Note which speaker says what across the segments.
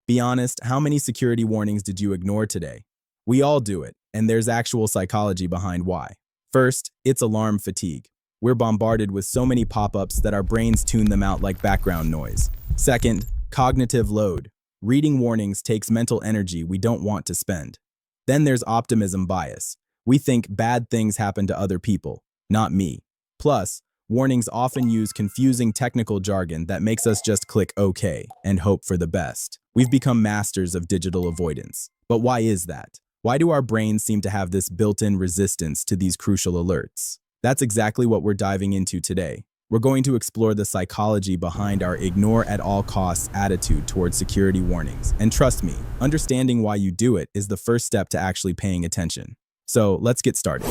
Speaker 1: Be honest, how many security warnings did you ignore today? We all do it, and there's actual psychology behind why. First, it's alarm fatigue. We're bombarded with so many pop-ups that our brains tune them out like background noise. Second, cognitive load. Reading warnings takes mental energy we don't want to spend. Then there's optimism bias. We think bad things happen to other people, not me. Plus, warnings often use confusing technical jargon that makes us just click OK and hope for the best. We've become masters of digital avoidance. But why is that? Why do our brains seem to have this built-in resistance to these crucial alerts? That's exactly what we're diving into today. We're going to explore the psychology behind our ignore-at-all-costs attitude towards security warnings. And trust me, understanding why you do it is the first step to actually paying attention. So let's get started.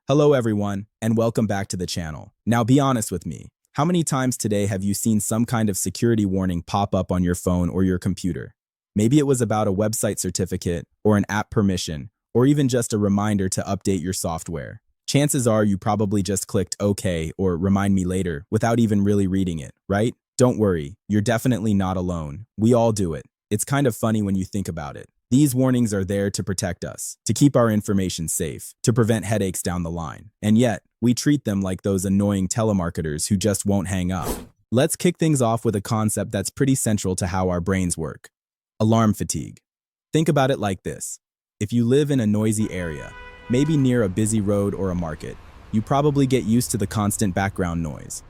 Speaker 1: Hello everyone, and welcome back to the channel. Now be honest with me. How many times today have you seen some kind of security warning pop up on your phone or your computer? Maybe it was about a website certificate or an app permission, or even just a reminder to update your software. Chances are you probably just clicked OK or remind me later without even really reading it, right? Don't worry, you're definitely not alone. We all do it. It's kind of funny when you think about it. These warnings are there to protect us, to keep our information safe, to prevent headaches down the line. And yet, we treat them like those annoying telemarketers who just won't hang up. Let's kick things off with a concept that's pretty central to how our brains work. Alarm fatigue. Think about it like this. If you live in a noisy area, maybe near a busy road or a market, you probably get used to the constant background noise.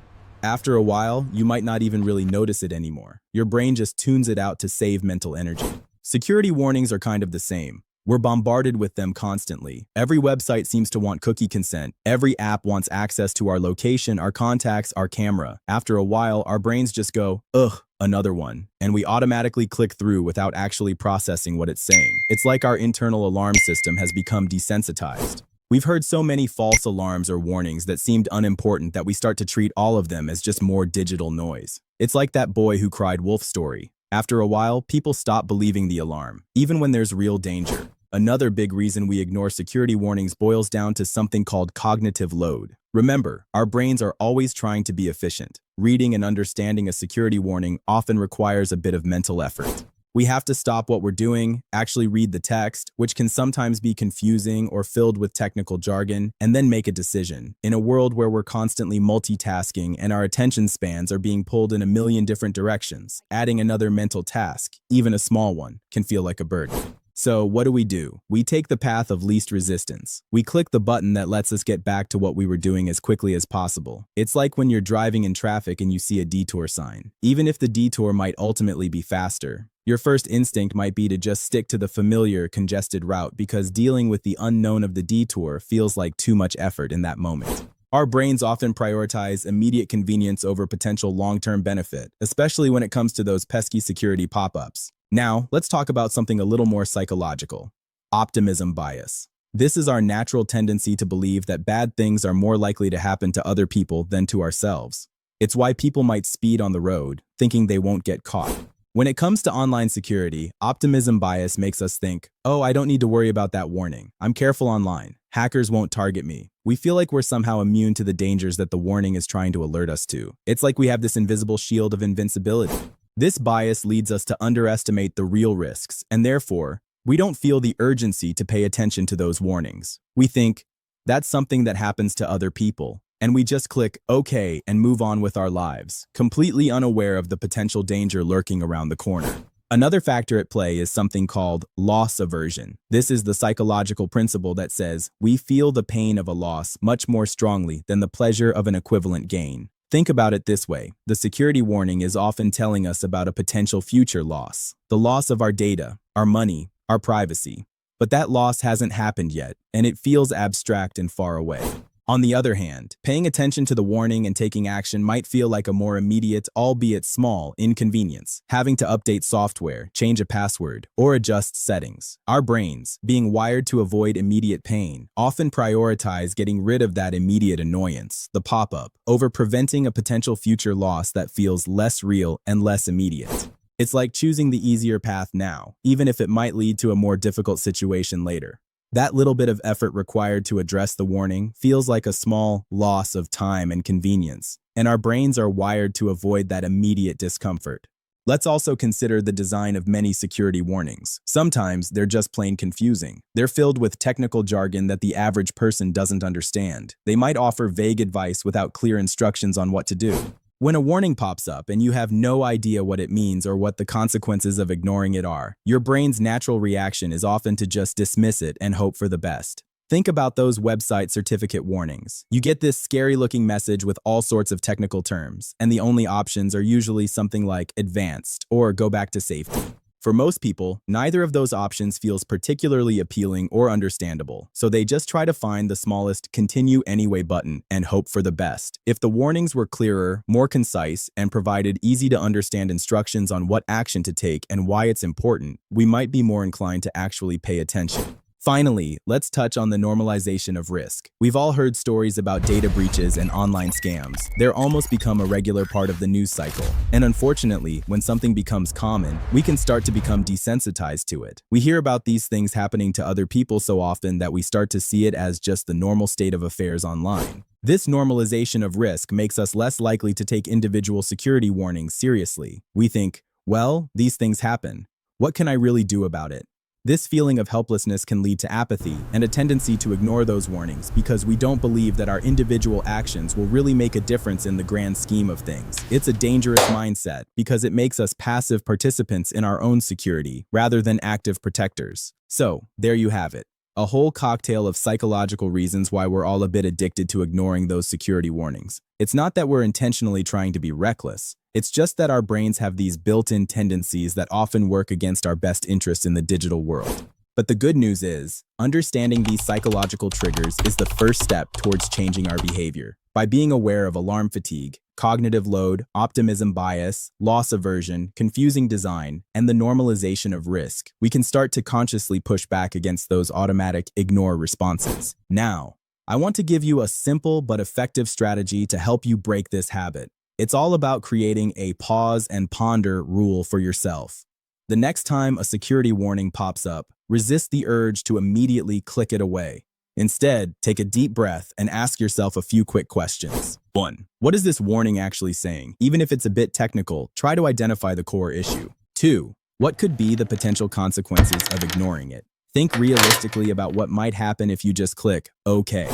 Speaker 1: After a while, you might not even really notice it anymore. Your brain just tunes it out to save mental energy. Security warnings are kind of the same. We're bombarded with them constantly. Every website seems to want cookie consent. Every app wants access to our location, our contacts, our camera. After a while, our brains just go, ugh, another one. And we automatically click through without actually processing what it's saying. It's like our internal alarm system has become desensitized. We've heard so many false alarms or warnings that seemed unimportant that we start to treat all of them as just more digital noise. It's like that boy who cried wolf story. After a while, people stop believing the alarm, even when there's real danger. Another big reason we ignore security warnings boils down to something called cognitive load. Remember, our brains are always trying to be efficient. Reading and understanding a security warning often requires a bit of mental effort. We have to stop what we're doing, actually read the text, which can sometimes be confusing or filled with technical jargon, and then make a decision. In a world where we're constantly multitasking and our attention spans are being pulled in a million different directions, adding another mental task, even a small one, can feel like a burden. So what do? We take the path of least resistance. We click the button that lets us get back to what we were doing as quickly as possible. It's like when you're driving in traffic and you see a detour sign. Even if the detour might ultimately be faster, your first instinct might be to just stick to the familiar, congested route because dealing with the unknown of the detour feels like too much effort in that moment. Our brains often prioritize immediate convenience over potential long-term benefit, especially when it comes to those pesky security pop-ups. Now, let's talk about something a little more psychological. Optimism bias. This is our natural tendency to believe that bad things are more likely to happen to other people than to ourselves. It's why people might speed on the road, thinking they won't get caught. When it comes to online security, optimism bias makes us think, oh, I don't need to worry about that warning. I'm careful online. Hackers won't target me. We feel like we're somehow immune to the dangers that the warning is trying to alert us to. It's like we have this invisible shield of invincibility. This bias leads us to underestimate the real risks, and therefore, we don't feel the urgency to pay attention to those warnings. We think, that's something that happens to other people, and we just click OK and move on with our lives, completely unaware of the potential danger lurking around the corner. Another factor at play is something called loss aversion. This is the psychological principle that says we feel the pain of a loss much more strongly than the pleasure of an equivalent gain. Think about it this way. The security warning is often telling us about a potential future loss, the loss of our data, our money, our privacy. But that loss hasn't happened yet, and it feels abstract and far away. On the other hand, paying attention to the warning and taking action might feel like a more immediate, albeit small, inconvenience. Having to update software, change a password, or adjust settings. Our brains, being wired to avoid immediate pain, often prioritize getting rid of that immediate annoyance, the pop-up, over preventing a potential future loss that feels less real and less immediate. It's like choosing the easier path now, even if it might lead to a more difficult situation later. That little bit of effort required to address the warning feels like a small loss of time and convenience, and our brains are wired to avoid that immediate discomfort. Let's also consider the design of many security warnings. Sometimes they're just plain confusing. They're filled with technical jargon that the average person doesn't understand. They might offer vague advice without clear instructions on what to do. When a warning pops up and you have no idea what it means or what the consequences of ignoring it are, your brain's natural reaction is often to just dismiss it and hope for the best. Think about those website certificate warnings. You get this scary-looking message with all sorts of technical terms, and the only options are usually something like advanced or go back to safety. For most people, neither of those options feels particularly appealing or understandable, so they just try to find the smallest continue anyway button and hope for the best. If the warnings were clearer, more concise, and provided easy-to-understand instructions on what action to take and why it's important, we might be more inclined to actually pay attention. Finally, let's touch on the normalization of risk. We've all heard stories about data breaches and online scams. They're almost become a regular part of the news cycle. And unfortunately, when something becomes common, we can start to become desensitized to it. We hear about these things happening to other people so often that we start to see it as just the normal state of affairs online. This normalization of risk makes us less likely to take individual security warnings seriously. We think, well, these things happen. What can I really do about it? This feeling of helplessness can lead to apathy and a tendency to ignore those warnings because we don't believe that our individual actions will really make a difference in the grand scheme of things. It's a dangerous mindset because it makes us passive participants in our own security rather than active protectors. So, there you have it. A whole cocktail of psychological reasons why we're all a bit addicted to ignoring those security warnings. It's not that we're intentionally trying to be reckless. It's just that our brains have these built-in tendencies that often work against our best interests in the digital world. But the good news is, understanding these psychological triggers is the first step towards changing our behavior. By being aware of alarm fatigue, cognitive load, optimism bias, loss aversion, confusing design, and the normalization of risk, we can start to consciously push back against those automatic ignore responses. Now, I want to give you a simple but effective strategy to help you break this habit. It's all about creating a pause and ponder rule for yourself. The next time a security warning pops up, resist the urge to immediately click it away. Instead, take a deep breath and ask yourself a few quick questions. 1. What is this warning actually saying? Even if it's a bit technical, try to identify the core issue. 2. What could be the potential consequences of ignoring it? Think realistically about what might happen if you just click OK.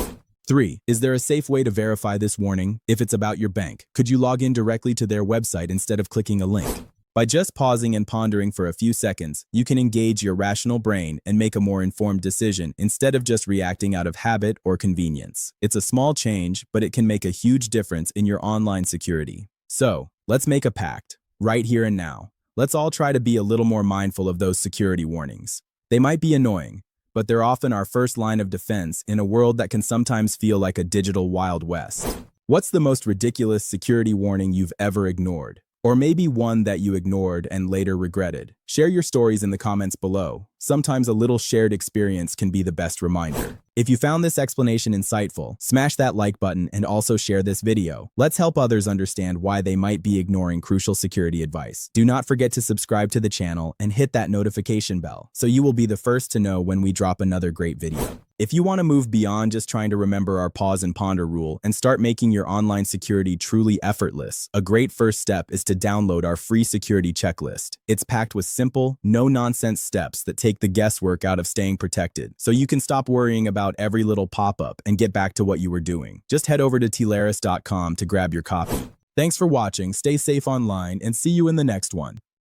Speaker 1: 3. Is there a safe way to verify this warning? If it's about your bank, could you log in directly to their website instead of clicking a link? By just pausing and pondering for a few seconds, you can engage your rational brain and make a more informed decision instead of just reacting out of habit or convenience. It's a small change, but it can make a huge difference in your online security. So, let's make a pact, right here and now. Let's all try to be a little more mindful of those security warnings. They might be annoying, but they're often our first line of defense in a world that can sometimes feel like a digital Wild West. What's the most ridiculous security warning you've ever ignored? Or maybe one that you ignored and later regretted? Share your stories in the comments below. Sometimes a little shared experience can be the best reminder. If you found this explanation insightful, smash that like button and also share this video. Let's help others understand why they might be ignoring crucial security advice. Do not forget to subscribe to the channel and hit that notification bell so you will be the first to know when we drop another great video. If you want to move beyond just trying to remember our pause and ponder rule and start making your online security truly effortless, a great first step is to download our free security checklist. It's packed with simple, no-nonsense steps that take the guesswork out of staying protected, so you can stop worrying about every little pop-up and get back to what you were doing. Just head over to tlaris.com to grab your copy. Thanks for watching, stay safe online, and see you in the next one.